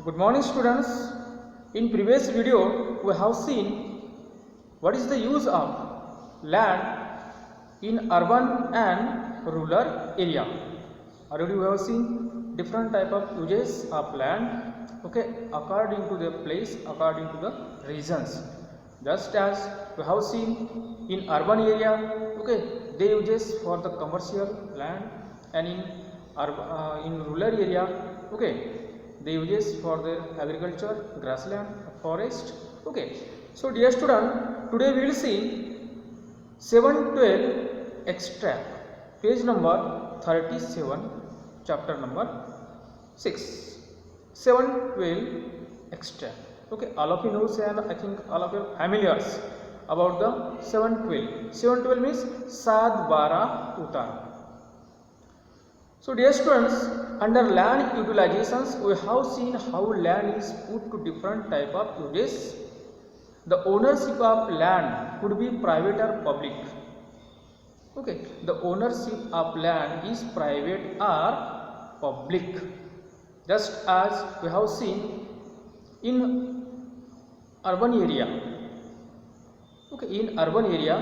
Good morning students. In previous video we have seen what is the use of land in urban and rural area. Already we have seen different type of uses of land, okay, according to the place, according to the regions. Just as we have seen in urban area, okay, they uses for the commercial land, and in rural area, okay, they uses for the agriculture, grassland, forest. Okay, so dear student, today we will see 712 extract, page number 37, chapter number 6. 712 extract. Okay, all of you know, and I think all of you are familiar about the 712. 712 means Sad Bara Utar. So dear students, under land utilizations we have seen how land is put to different type of uses. The ownership of land could be private or public. Okay, the ownership of land is private or public. Just as we have seen in urban area. Okay, in urban area,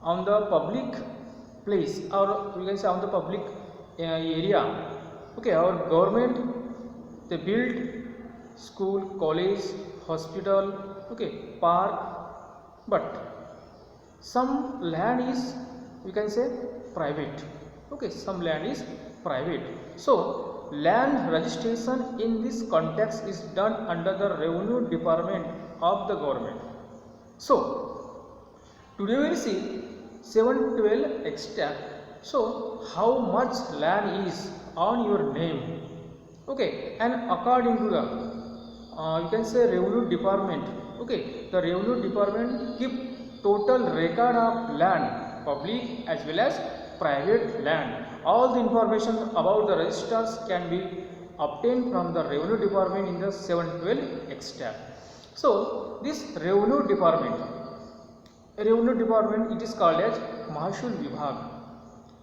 on the public place, or we can say on the public area, okay, our government, they build school, college, hospital, okay, park, but some land is, we can say, private. Okay, some land is private. So land registration in this context is done under the revenue department of the government. So today we will see 712 extract. So how much land is on your name, okay, and according to the you can say revenue department, okay, the revenue department keep total record of land, public as well as private land. All the information about the registers can be obtained from the revenue department in the 712 extract. So this revenue department, it is called as Mahashul Vibhag.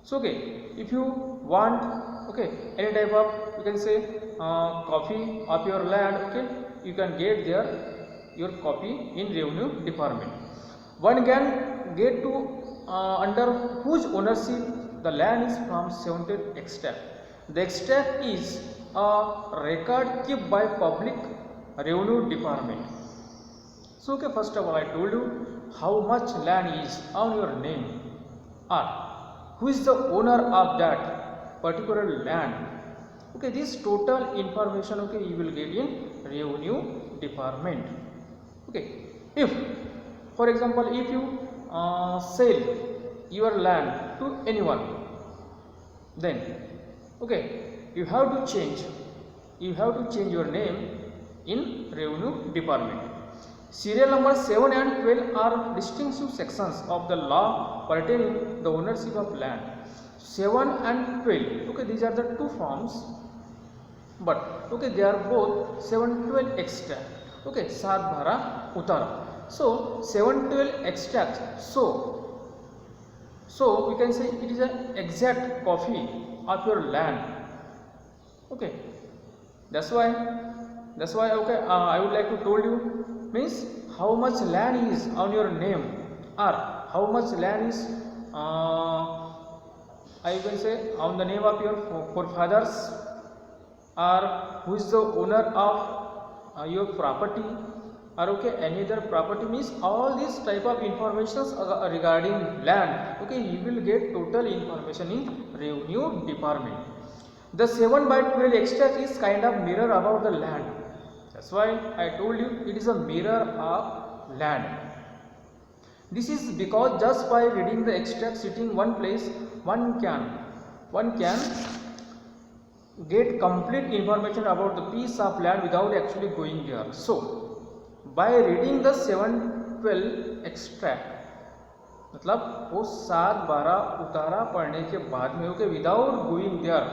So okay, if you want, okay, any type of, you can say copy of your land, okay, you can get there your copy in revenue department. One can get to under whose ownership the land is from 712 extract. The extract is a record kept by public revenue department. So okay, first of all I told you how much land is on your name, or who is the owner of that particular land. Okay, this total information, okay, you will get in revenue department. Okay, if for example if you sell your land to anyone, then okay, you have to change your name in revenue department. Serial number 7 and 12 are distinctive sections of the law pertaining to the ownership of land. 7 and 12, okay, these are the two forms, but okay, they are both 712 extract, okay, Sad Bhara Utara. So 712 extract, so we can say it is an exact copy of your land. Okay, that's why okay, I would like to told you, means how much land is on your name, or how much land is I can say on the name of your forefathers, or who is the owner of your property, or okay, any other property, means all these type of informations regarding land, okay, you will get total information in revenue department. The 7 by 12 extract is kind of mirror about the land. That's why I told you it is a mirror of land. This is because just by reading the extract sitting one place, one can get complete information about the piece of land without actually going there. So by reading the 712 extract, मतलब वो 7-12 उतारा पढ़ने के बाद में, okay, without going there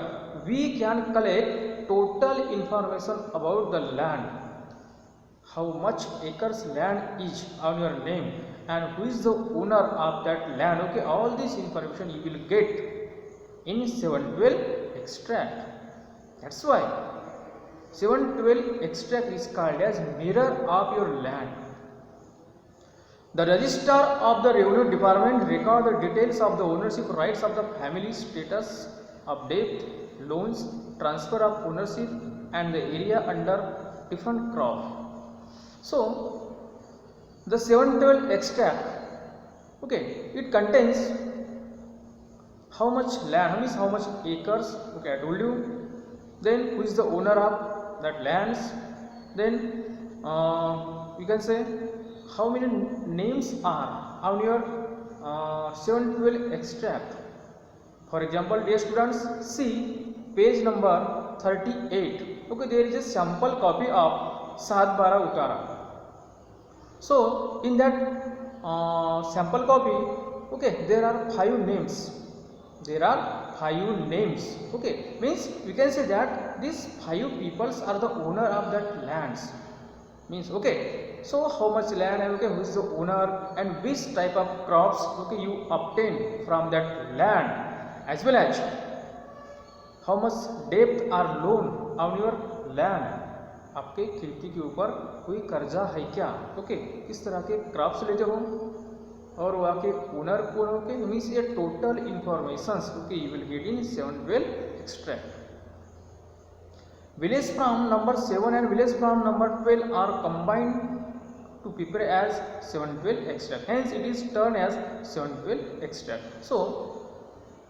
we can collect total information about the land, how much acres land is on your name, and who is the owner of that land. Okay, all this information you will get in 712 extract. That's why 712 extract is called as mirror of your land. The Registrar of the Revenue Department record the details of the ownership rights of the family, status of debt, loans, transfer of ownership and the area under different crop. So the 712 extract, okay, it contains how much land, means how much acres, okay, I told you. Then who is the owner of that lands, then you can say how many names are on your 712 extract. For example, dear students, see page number 38. Okay, there is a sample copy of Saat Bara Utara. So in that sample copy, okay, there are 5 names. There are 5 names. Okay, means we can say that these 5 peoples are the owner of that lands. Means, okay, so how much land and okay, who is the owner and which type of crops, okay, you obtain from that land, as well as how much debt or loan on your land, आपके खेती के ऊपर कोई कर्जा है क्या, okay, किस तरह के क्रॉप्स लेते हो और वहाँ के ओनर कौन हो के, मीन्स ये total informations, okay, you will get in 712 extract. Village from number 7 and village from number 12 are combined to prepare as 712 extract. Hence, it is termed as 712 extract. So,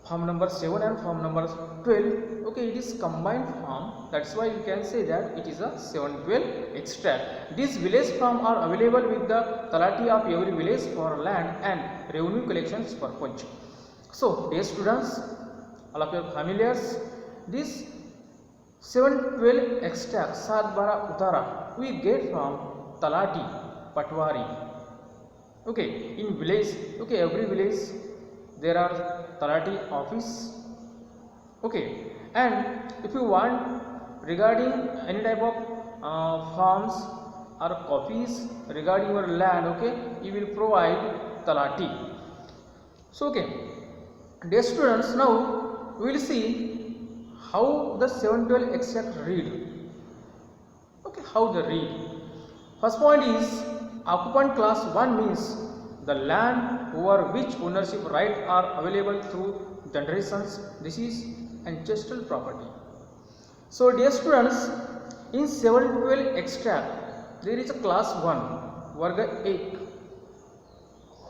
from number 7 and from number 12, okay, it is combined form. That's why you can say that it is a 712 extract. These village form are available with the talati of every village for land and revenue collections purpose. So, dear students, all of your familiars, this 712 extract Saat Bara Utara we get from Talati, Patwari. Okay, in village, okay, every village there are Talati office. Okay, and if you want regarding any type of forms or copies regarding your land, okay, you will provide Talati. So, okay, dear students, now we will see how the 712 extract read. Okay, how they read. First point is occupant class 1 means the land over which ownership right are available through generations. This is ancestral property. So dear students, in 712 extract there is a class 1 varga 1.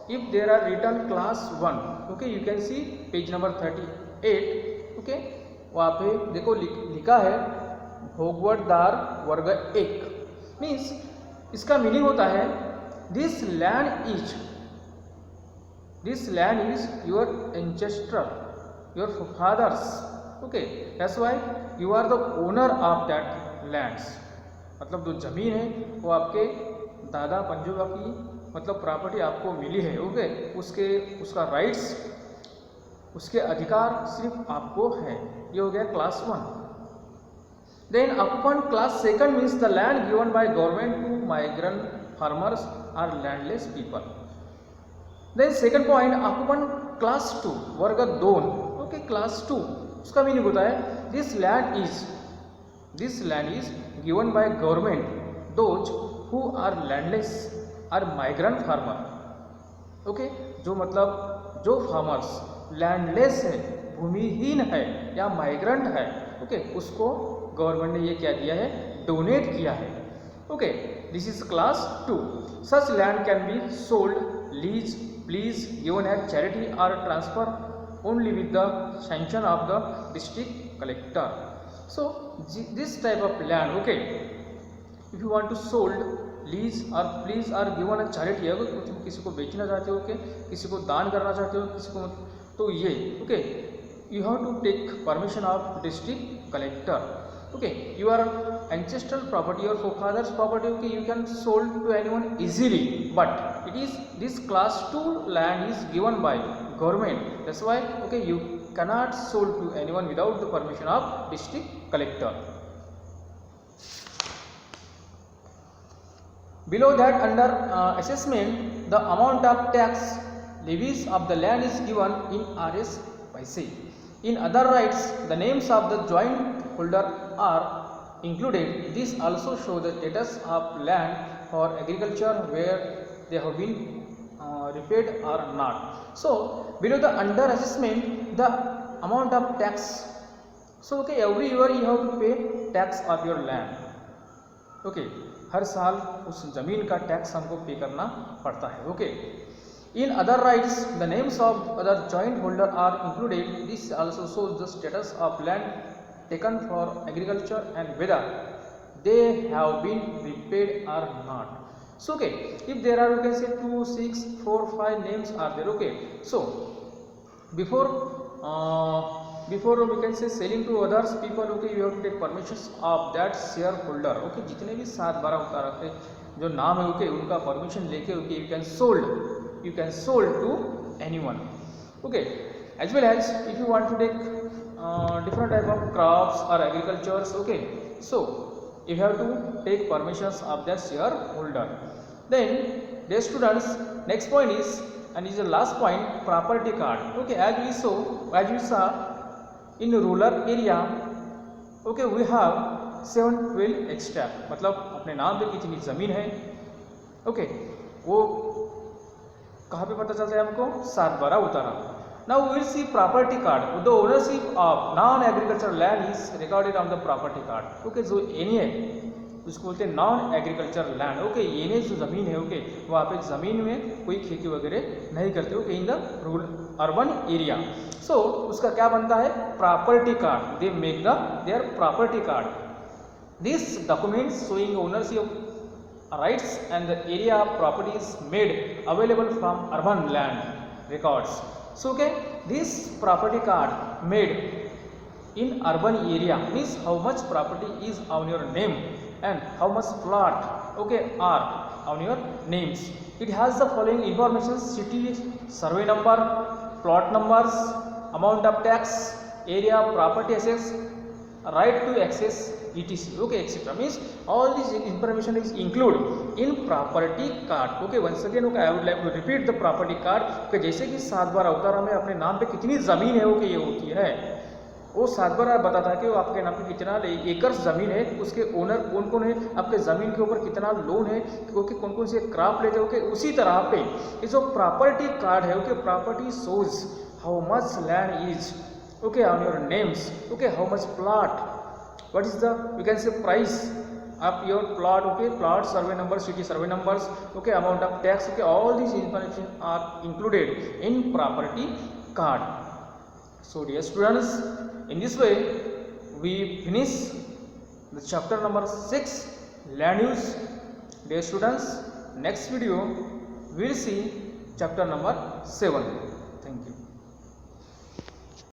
If there are written class 1, okay, you can see page number 38. Okay, वहाँ पे देखो लिखा है भोगवटदार वर्ग 1. Means इसका meaning होता है this land is your ancestral, your father's. Okay, that's why you are the owner of that lands. मतलब जो जमीन है वो आपके दादा पंजोबा की मतलब प्रॉपर्टी आपको मिली है. ओके, उसका राइट्स, उसके अधिकार सिर्फ आपको है. ये हो गया class 1. Then occupant class 2 means the land given by government to migrant farmers or landless people. Then second point occupant class 2 वर्ग 2. ओके, क्लास 2 उसका मीनिंग होता है this land is given by government those who are landless or migrant farmer. Okay, जो मतलब जो farmers landless है, भूमिहीन है या माइग्रेंट है, ओके, उसको गवर्नमेंट ने ये क्या दिया है, डोनेट किया है. Okay, this is class 2. Such land can be sold, lease, pledge, given at charity और transfer only with the sanction of the district collector. So this type of land, okay, if you want to sold, lease और pledge और given at charity, अगर तुम किसी को बेचना चाहते हो, ओके, किसी को दान करना चाहते हो, किसी को, तो ये, okay, you have to take permission of district collector. Okay, your ancestral property or forefathers property, okay, you can sold to anyone easily, but it is this class 2 land is given by government. That's why, okay, you cannot sold to anyone without the permission of district collector. Below that, under assessment, the amount of tax levies of the land is given in RS paise. In other rights, the names of the joint holder are included. This also shows the status of land for agriculture where they have been repaid or not. So below the under assessment, the amount of tax. So okay, every year you have to pay tax of your land. Okay, हर साल उस जमीन का tax हमको पे करना पड़ता है. Okay. In other rights, the names of other joint holder are included. This also shows the status of land taken for agriculture and whether they have been repaid or not. So okay, if there are, you can say 2, 6, 4, 5 names are there. Okay, so before we can say selling to others people, okay, you have to take permissions of that shareholder. Okay, जितने भी 7-12 उतार रखे जो नाम है, okay, उनका permission लेके, okay, you can sold to anyone. Okay, as well as if you want to take different type of crops or agricultures, okay, so you have to take permissions of the shareholder. Then dear students, next point is, and is the last point, property card. Okay, as we saw in rural area, okay, we have 712 extra, मतलब अपने नाम पे कितनी जमीन है. okay, वो कहाँ पे पता चलता है हमको? 7/12 उतारा. Now we will see property card. The ownership of non-agricultural land is recorded on the property card. Okay, जो एनी है उसको बोलते हैं non agriculture land. Okay, any जो ज़मीन है, ओके, वो आप एक ज़मीन में कोई खेती वगैरह नहीं करते. Okay, in the rural urban area. So उसका क्या बनता है? Property card. They make their property card. This documents showing ownership rights and the area of property is made available from urban land records. So okay, this property card made in urban area means how much property is on your name and how much plot, okay, are on your names. It has the following information: city, survey number, plot numbers, amount of tax, area, property assets, right to access, etc. okay, etc. means all this information is included in property card. okay, once again, okay, I would like to repeat the property card. okay, जैसे कि 7/12 उतारा में अपने नाम पे कितनी ज़मीन है, okay, ये होती है, वो 7/12 बताता है कि वो आपके नाम पे कितना एकर्स ज़मीन है, उसके ओनर कौन कौन है, आपके ज़मीन के ऊपर कितना लोन है, ओके, कौन कौन से क्रॉप लेते हैं. ओके, उसी तरह पे ये जो प्रॉपर्टी कार्ड है, okay, property shows how much land is, okay, on your names. Okay, how much plot, what is the, you can say, price of your plot. okay, plot, survey number, city survey numbers, okay, amount of tax, okay, all these information are included in property card. So dear students, in this way we finish the chapter number 6, land use. Dear students, next video we will see chapter number 7. Thank you.